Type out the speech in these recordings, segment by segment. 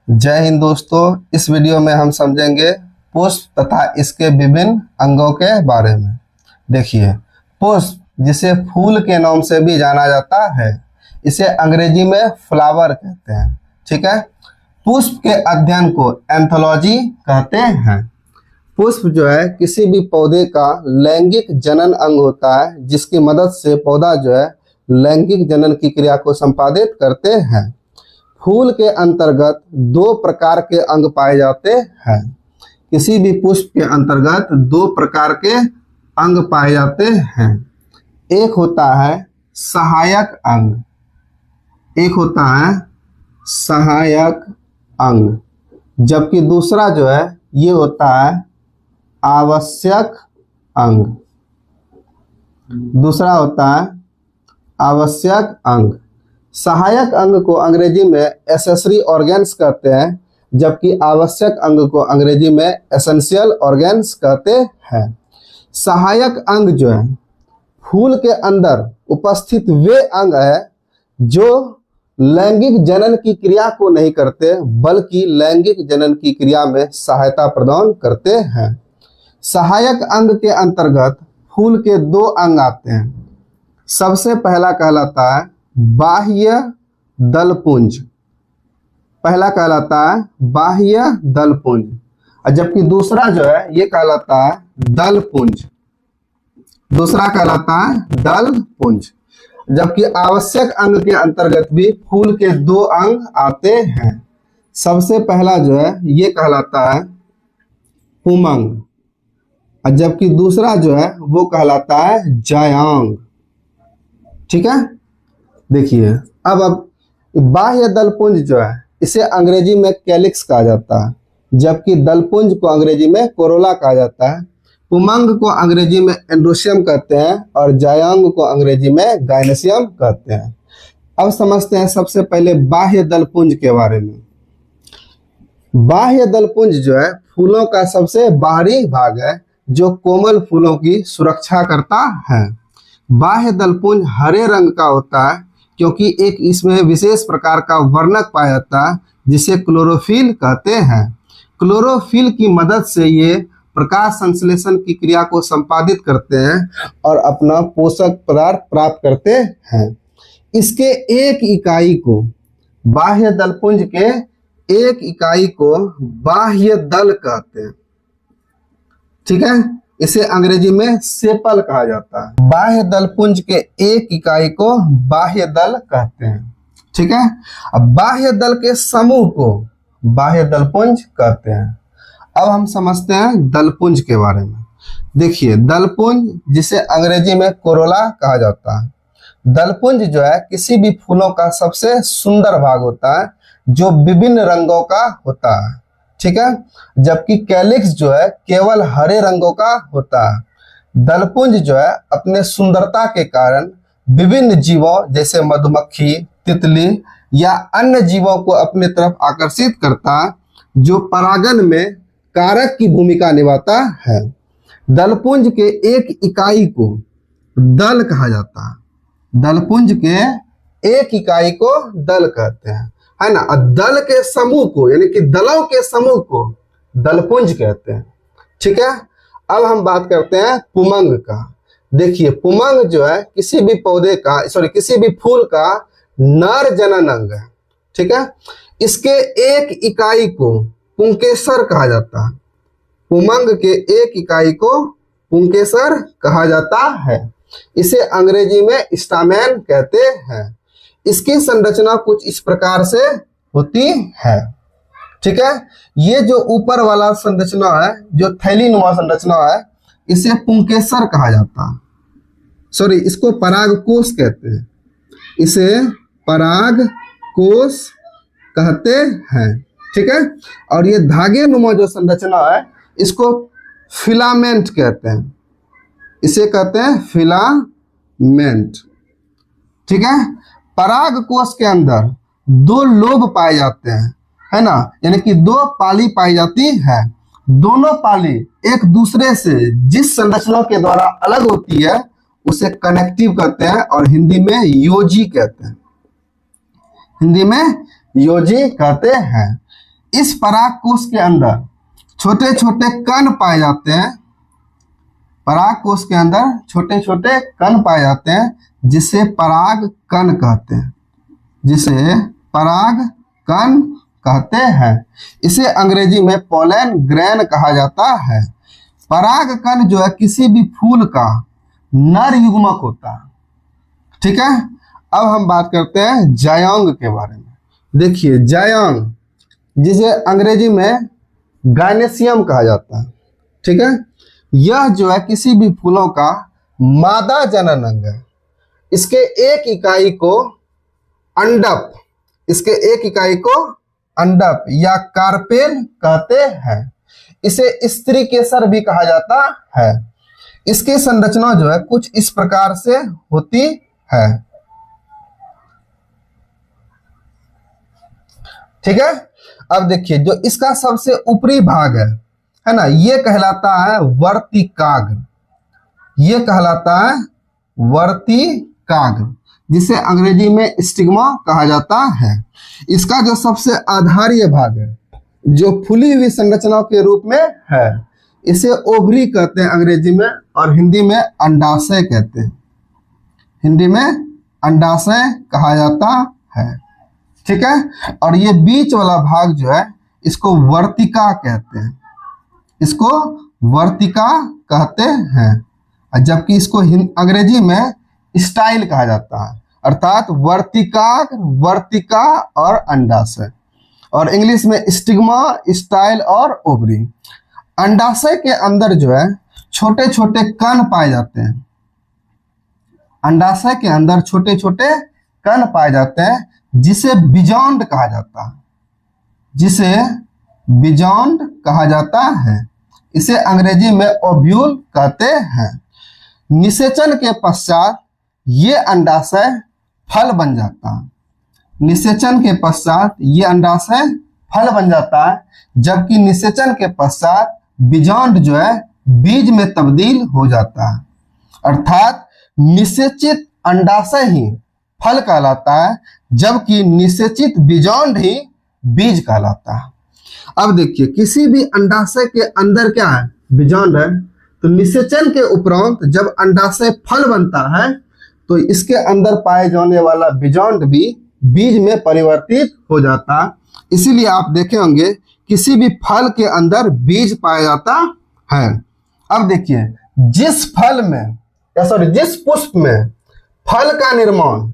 जय हिंद दोस्तों। इस वीडियो में हम समझेंगे पुष्प तथा इसके विभिन्न अंगों के बारे में। देखिए, पुष्प जिसे फूल के नाम से भी जाना जाता है, इसे अंग्रेजी में फ्लावर कहते हैं। ठीक है। पुष्प के अध्ययन को एंथोलॉजी कहते हैं। पुष्प जो है किसी भी पौधे का लैंगिक जनन अंग होता है, जिसकी मदद से पौधा जो है लैंगिक जनन की क्रिया को संपादित करते हैं। फूल के अंतर्गत दो प्रकार के अंग पाए जाते हैं। किसी भी पुष्प के अंतर्गत दो प्रकार के अंग पाए जाते हैं। एक होता है सहायक अंग, एक होता है सहायक अंग, जबकि दूसरा जो है ये होता है आवश्यक अंग। दूसरा होता है आवश्यक अंग। सहायक अंग को अंग्रेजी में एसेसरी ऑर्गन्स कहते हैं, जबकि आवश्यक अंग को अंग्रेजी में एसेंशियल ऑर्गन्स कहते हैं। सहायक अंग जो है फूल के अंदर उपस्थित वे अंग है जो लैंगिक जनन की क्रिया को नहीं करते, बल्कि लैंगिक जनन की क्रिया में सहायता प्रदान करते हैं। सहायक अंग के अंतर्गत फूल के दो अंग आते हैं। सबसे पहला कहलाता है बाह्य दलपुंज। पहला कहलाता है बाह्य दलपुंज, और जबकि दूसरा जो है ये कहलाता है दलपुंज। दूसरा कहलाता है दलपुंज। जबकि आवश्यक अंग के अंतर्गत भी फूल के दो अंग आते हैं। सबसे पहला जो है ये कहलाता है पुमंग, और जबकि दूसरा जो है वो कहलाता है जायांग। ठीक है। देखिए, अब बाह्य दलपुंज जो है इसे अंग्रेजी में कैलिक्स कहा जाता है, जबकि दलपुंज को अंग्रेजी में कोरोला कहा जाता है। पुमंग को अंग्रेजी में एंड्रोशियम कहते हैं और जायांग को अंग्रेजी में गायनेसियम कहते हैं। अब समझते हैं सबसे पहले बाह्य दलपुंज के बारे में। बाह्य दलपुंज जो है फूलों का सबसे बाहरी भाग है, जो कोमल फूलों की सुरक्षा करता है। बाह्य दलपुंज हरे रंग का होता है, क्योंकि एक इसमें विशेष प्रकार का वर्णक पाया जाता है जिसे क्लोरोफिल कहते हैं। क्लोरोफिल की मदद से ये प्रकाश संश्लेषण की क्रिया को संपादित करते हैं और अपना पोषक पदार्थ प्राप्त करते हैं। इसके एक इकाई को बाह्य दलपुंज के एक इकाई को बाह्य दल कहते हैं। ठीक है। इसे अंग्रेजी में सेपल कहा जाता है। बाह्य दलपुंज के एक इकाई को बाह्य दल कहते हैं। ठीक है। अब बाह्य दल के समूह को बाह्य दलपुंज कहते हैं। अब हम समझते हैं दलपुंज के बारे में। देखिए, दलपुंज जिसे अंग्रेजी में कोरोला कहा जाता है। दलपुंज जो है किसी भी फूलों का सबसे सुंदर भाग होता है, जो विभिन्न रंगों का होता है। ठीक है। जबकि कैलिक्स जो है केवल हरे रंगों का होता है। दलपुंज जो है अपने सुंदरता के कारण विभिन्न जीवों जैसे मधुमक्खी, तितली या अन्य जीवों को अपनी तरफ आकर्षित करता है, जो परागन में कारक की भूमिका निभाता है। दलपुंज के एक इकाई को दल कहा जाता है। दलपुंज के एक इकाई को दल कहते हैं, है ना। दल के समूह को, यानी कि दलों के समूह को दलपुंज कहते हैं। ठीक है। अब हम बात करते हैं पुमंग का। देखिए, पुमंग जो है किसी भी पौधे का किसी भी फूल का नर जनन अंग है। ठीक है। इसके एक इकाई को पुंकेसर कहा जाता है। पुमंग के एक इकाई को पुंकेसर कहा जाता है। इसे अंग्रेजी में स्टामेन कहते हैं। इसकी संरचना कुछ इस प्रकार से होती है। ठीक है। ये जो ऊपर वाला संरचना है, जो थैलीनुमा संरचना है, इसे पुंकेसर कहा जाता है। इसको परागकोश कहते हैं। इसे परागकोश कहते हैं। ठीक है। और ये धागे नुमा जो संरचना है, इसको फिलामेंट कहते हैं। इसे कहते हैं फिलामेंट। ठीक है। परागकोश के अंदर दो लोब पाए जाते हैं, है ना, यानी कि दो पाली पाई जाती है। दोनों पाली एक दूसरे से जिस संरचना के द्वारा अलग होती है उसे कनेक्टिव कहते हैं, और हिंदी में योजी कहते हैं। हिंदी में योजी कहते हैं। इस पराग कोश के अंदर छोटे छोटे कण पाए जाते हैं। पराग कोश के अंदर छोटे छोटे कण पाए जाते हैं जिसे पराग कण कहते हैं, जिसे पराग कण कहते हैं। इसे अंग्रेजी में पोलन ग्रेन कहा जाता है। पराग कण जो है किसी भी फूल का नर युग्मक होता है। ठीक है, अब हम बात करते हैं जायांग के बारे में। देखिए जायांग, जिसे अंग्रेजी में गायनेसियम कहा जाता है। ठीक है, यह जो है किसी भी फूलों का मादा जनन अंग है। इसके एक इकाई को अंडप, इसके एक इकाई को अंडप या कार्पेल कहते हैं। इसे स्त्री केसर भी कहा जाता है। इसकी संरचना जो है कुछ इस प्रकार से होती है। ठीक है, अब देखिए जो इसका सबसे ऊपरी भाग है ना, ये कहलाता है वर्तिकाग्र। ये कहलाता है वर्तिकाग्र, जिसे अंग्रेजी में स्टिग्मा कहा जाता है। इसका जो सबसे आधारीय भाग है, जो फूली हुई संरचना के रूप में है, इसे ओवरी कहते हैं अंग्रेजी में, और हिंदी में अंडाशय कहते हैं। हिंदी में अंडाशय कहा जाता है। ठीक है, और ये बीच वाला भाग जो है इसको वर्तिका कहते हैं। इसको वर्तिका कहते हैं, जबकि इसको अंग्रेजी में स्टाइल कहा जाता है, अर्थात वर्तिका, वर्तिका और अंडाशय, और इंग्लिश में स्टिग्मा, स्टाइल और ओवरी। अंडाशय के अंदर जो है छोटे छोटे कण पाए जाते हैं। अंडाशय के अंदर छोटे छोटे कण पाए जाते हैं जिसे बीजांड कहा जाता है, जिसे बीजांड कहा जाता है। इसे अंग्रेजी में ओव्यूल कहते हैं। निषेचन के पश्चात ये अंडाशय फल बन जाता है। निषेचन के पश्चात ये अंडाशय फल बन जाता है, जबकि निषेचन के पश्चात बीजांड जो है बीज में तब्दील हो जाता है। अर्थात निषेचित अंडाशय ही फल कहलाता है, जबकि निषेचित बीजांड ही बीज कहलाता है। अब देखिए किसी भी अंडाशय के अंदर क्या है, बीजांड है, तो निषेचन के उपरांत जब अंडाशय फल बनता है तो इसके अंदर पाए जाने वाला बीजांड भी बीज में परिवर्तित हो जाता है। इसीलिए आप देखे होंगे किसी भी फल के अंदर बीज पाया जाता है। अब देखिए जिस फल में जिस पुष्प में फल का निर्माण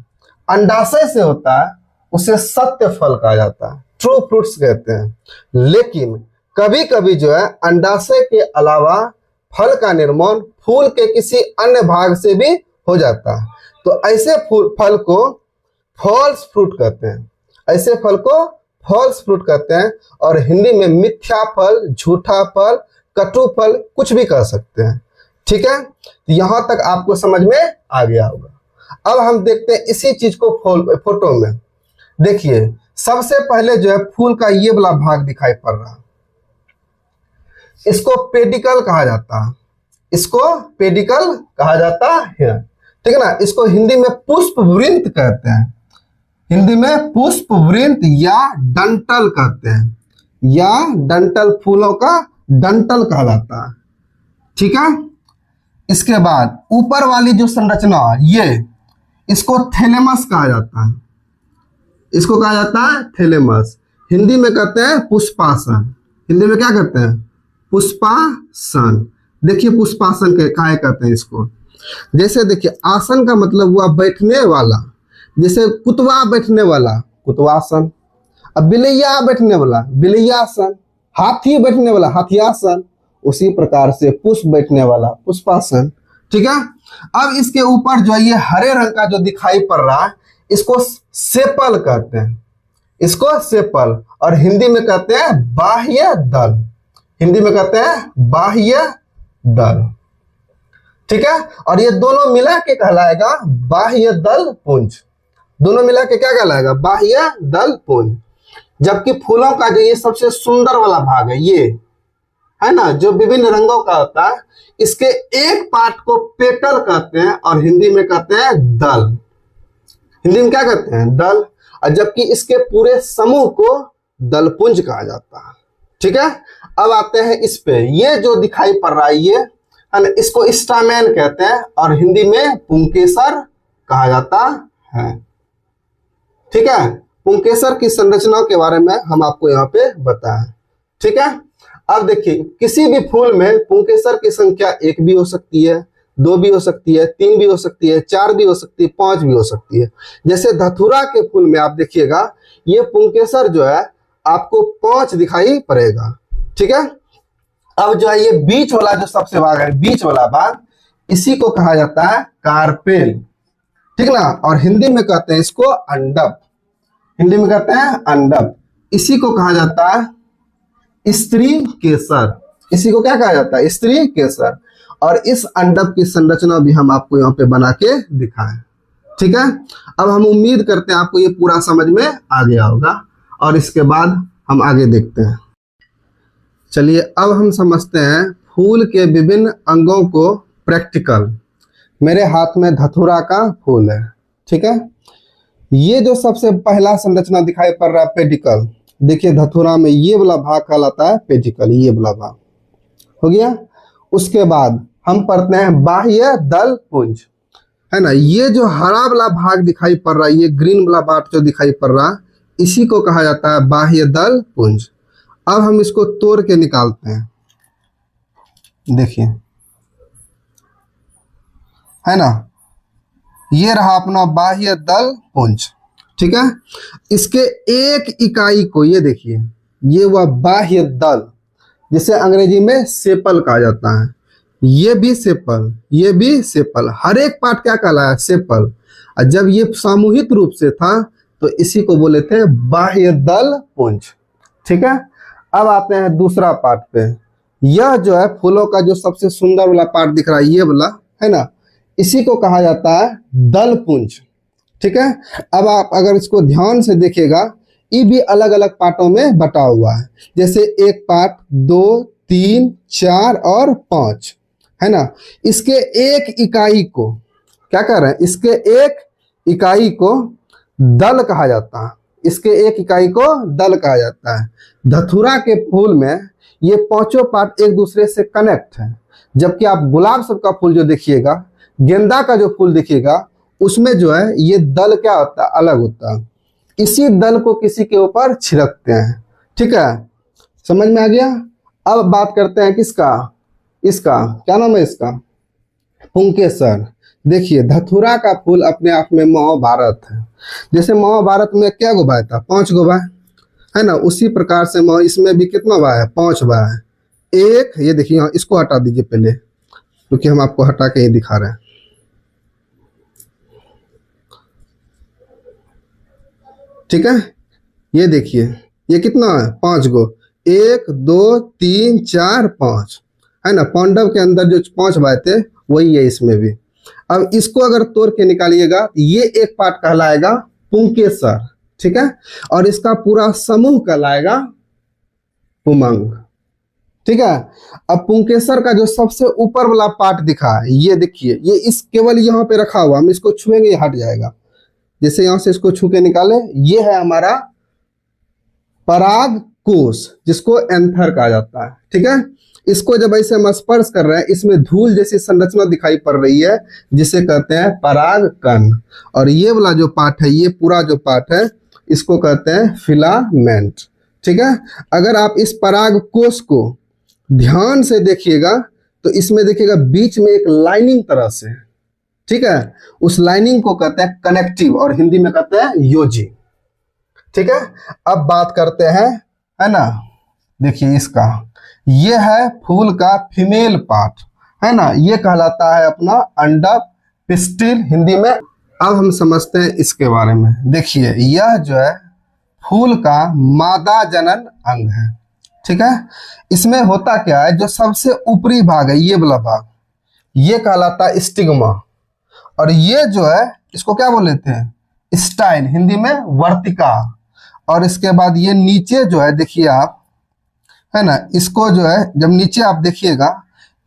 अंडाशय से होता है उसे सत्य फल कहा जाता है, ट्रू फ्रूट्स कहते हैं। लेकिन कभी कभी जो है अंडाशय के अलावा फल का निर्माण फूल के किसी अन्य भाग से भी हो जाता है, तो ऐसे फल को फॉल्स फ्रूट कहते हैं। ऐसे फल को फॉल्स फ्रूट कहते हैं, और हिंदी में मिथ्या फल, झूठा फल, कटु फल कुछ भी कह सकते हैं। ठीक है, तो यहां तक आपको समझ में आ गया होगा। अब हम देखते हैं इसी चीज को फोटो में। देखिए सबसे पहले जो है फूल का ये वाला भाग दिखाई पड़ रहा है, इसको पेडिकल कहा जाता है। इसको पेडिकल कहा जाता है, ठीक है ना। इसको हिंदी में पुष्प वृंत कहते हैं। हिंदी में पुष्प वृंत या डंटल कहते हैं, या डंटल, फूलों का डंटल कहलाता है। ठीक है, इसके बाद ऊपर वाली जो संरचना ये, इसको थैलेमस कहा जाता है। इसको कहा जाता है थैलेमस। हिंदी में कहते हैं पुष्पासन। हिंदी में क्या कहते हैं, पुष्पासन। देखिए पुष्पासन काहे कहते हैं इसको, जैसे देखिए आसन का मतलब हुआ बैठने वाला, जैसे कुतवा बैठने वाला कुतवासन, अब बिलैया बैठने वाला बिलैयासन, हाथी बैठने वाला हाथियासन, उसी प्रकार से पुष्प बैठने वाला पुष्पासन। ठीक है, अब इसके ऊपर जो है ये हरे रंग का जो दिखाई पड़ रहा है इसको सेपल कहते हैं। इसको सेपल, और हिंदी में कहते हैं बाह्य दल। हिंदी में कहते हैं बाह्य दल। ठीक है, और ये दोनों मिला के कहलाएगा बाह्य दल पुंज। दोनों मिला के क्या कहलाएगा, बाह्य दल पुंज। जबकि फूलों का जो ये सबसे सुंदर वाला भाग है, ये है ना, जो विभिन्न रंगों का होता है, इसके एक पार्ट को पेटल कहते हैं, और हिंदी में कहते हैं दल। हिंदी में क्या कहते हैं, दल। और जबकि इसके पूरे समूह को दलपुंज कहा जाता है। ठीक है, अब आते हैं इस पे, ये जो दिखाई पड़ रहा है ये है ना, इसको स्टामेन कहते हैं और हिंदी में पुंकेसर कहा जाता है। ठीक है, पुंकेसर की संरचना के बारे में हम आपको यहाँ पे बताएं। ठीक है, अब देखिए किसी भी फूल में पुंकेसर की संख्या 1 भी हो सकती है, 2 भी हो सकती है, 3 भी हो सकती है, 4 भी हो सकती है, 5 भी हो सकती है। जैसे धतूरा के फूल में आप देखिएगा ये पुंकेसर जो है आपको 5 दिखाई पड़ेगा। ठीक है, अब जो है ये बीच वाला जो सबसे भाग है, बीच वाला भाग, इसी को कहा जाता है कार्पेल। ठीक ना, और हिंदी में कहते हैं इसको अंडप, हिंदी में कहते हैं अंडप। इसी को कहा जाता है स्त्री केसर, इसी को क्या कहा जाता है, स्त्री केसर। और इस अंडप की संरचना भी हम आपको यहाँ पे बना के दिखाएं। ठीक है, अब हम उम्मीद करते हैं आपको ये पूरा समझ में आ गया होगा और इसके बाद हम आगे देखते हैं। चलिए अब हम समझते हैं फूल के विभिन्न अंगों को प्रैक्टिकल। मेरे हाथ में धतूरा का फूल है। ठीक है, ये जो सबसे पहला संरचना दिखाई पड़ रहा है पेडिकल, देखिए धतूरा में ये वाला भाग कहलाता है पेडिकल, ये वाला भाग हो गया। उसके बाद हम पढ़ते हैं बाह्य दल पुंज, है ना, ये जो हरा वाला भाग दिखाई पड़ रहा है, ये ग्रीन वाला पार्ट जो दिखाई पड़ रहा है, इसी को कहा जाता है बाह्य दल पुंज। अब हम इसको तोड़ के निकालते हैं, देखिए, है ना, ये रहा अपना बाह्य दल पुंज। ठीक है, इसके एक इकाई को ये देखिए, ये वह बाह्य दल जिसे अंग्रेजी में सेपल कहा जाता है, ये भी सेपल, ये भी सेपल, हर एक पार्ट क्या कहलाया, सेपल। और जब ये सामूहिक रूप से था तो इसी को बोले थे बाह्य दल पुंज। ठीक है, अब आते हैं दूसरा पार्ट पे। यह जो है फूलों का जो सबसे सुंदर वाला पार्ट दिख रहा है, ये वाला, है ना, इसी को कहा जाता है दल पुंज। ठीक है, अब आप अगर इसको ध्यान से देखिएगा, ये भी अलग अलग पार्टों में बटा हुआ है, जैसे 1 पार्ट, 2, 3, 4 और 5, है ना। इसके एक इकाई को क्या कर रहे हैं, इसके एक इकाई को दल कहा जाता है, इसके एक इकाई को दल कहा जाता है। धतूरा के फूल में ये 5 पार्ट एक दूसरे से कनेक्ट है, जबकि आप गुलाब सब का फूल जो देखिएगा, गेंदा का जो फूल देखिएगा, उसमें जो है ये दल क्या होता है, अलग होता है। इसी दल को किसी के ऊपर छिड़कते हैं। ठीक है, समझ में आ गया। अब बात करते हैं किसका, इसका क्या नाम है, इसका पुंकेसर। देखिए धतूरा का फूल अपने आप में महाभारत है। जैसे महाभारत में क्या गो भाई था, 5 गो भाई, है ना, उसी प्रकार से इसमें भी कितना भाई है, 5 भाई है। एक ये देखिए, यहाँ इसको हटा दीजिए पहले, क्योंकि हम आपको हटा के ये दिखा रहे हैं। ठीक है, ये देखिए, ये कितना है, 5 गो, 1, 2, 3, 4, 5, है ना। पांडव के अंदर जो 5 भाई थे वही है इसमें भी। अब इसको अगर तोड़ के निकालिएगा, ये एक पार्ट कहलाएगा पुंकेसर। ठीक है, और इसका पूरा समूह कहलाएगा पुमंग। ठीक है, अब पुंकेसर का जो सबसे ऊपर वाला पार्ट दिखा है, ये देखिए, ये इस केवल यहाँ पे रखा हुआ, हम इसको छुएंगे ये हट जाएगा। जैसे यहां से इसको छू के निकाले, ये है हमारा पराग कोश, जिसको एंथर कहा जाता है। ठीक है, इसको जब ऐसे हम स्पर्श कर रहे हैं, इसमें धूल जैसी संरचना दिखाई पड़ रही है, जिसे कहते हैं पराग कण। और ये वाला जो पार्ट है, ये पूरा जो पार्ट है, इसको कहते हैं फिलामेंट। ठीक है, अगर आप इस पराग कोश को ध्यान से देखिएगा तो इसमें देखिएगा बीच में एक लाइनिंग तरह से, ठीक है, उस लाइनिंग को कहते हैं कनेक्टिव और हिंदी में कहते हैं योजी। ठीक है, अब बात करते हैं, है ना, देखिए इसका, ये है फूल का फीमेल पार्ट, है ना, ये कहलाता है अपना अंडप पिस्टिल हिंदी में। अब हम समझते हैं इसके बारे में। देखिए यह जो है फूल का मादा जनन अंग है। ठीक है, इसमें होता क्या है, जो सबसे ऊपरी भाग है, ये वाला भाग, ये कहलाता है स्टिग्मा, और ये जो है इसको क्या बोल लेते हैं, स्टाइल, हिंदी में वर्तिका। और इसके बाद ये नीचे जो है देखिए आप, है ना, इसको जो है जब नीचे आप देखिएगा,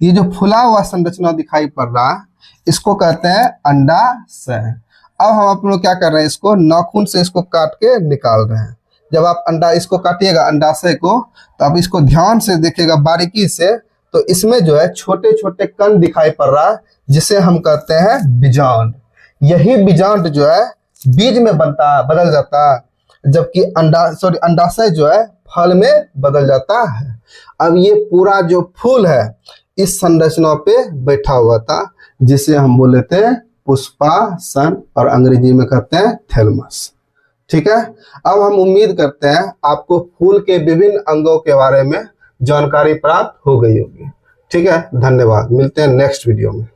ये जो फुला हुआ संरचना दिखाई पड़ रहा है, इसको कहते हैं अंडाशय। अब हम आप लोग क्या कर रहे हैं, इसको नाखून से इसको काट के निकाल रहे हैं। जब आप अंडा इसको काटिएगा अंडाशय को, तो आप इसको ध्यान से देखिएगा बारीकी से, तो इसमें जो है छोटे छोटे कण दिखाई पड़ रहा है, जिसे हम कहते हैं बीजांड। यही बीजांड जो है बीज में बदल जाता है, जबकि अंडाशय जो है फल में बदल जाता है। अब ये पूरा जो फूल है इस संरचना पे बैठा हुआ था, जिसे हम बोले थे पुष्पासन, और अंग्रेजी में कहते हैं थैलमस। ठीक है, अब हम उम्मीद करते हैं आपको फूल के विभिन्न अंगों के बारे में जानकारी प्राप्त हो गई होगी। ठीक है, धन्यवाद, मिलते हैं नेक्स्ट वीडियो में।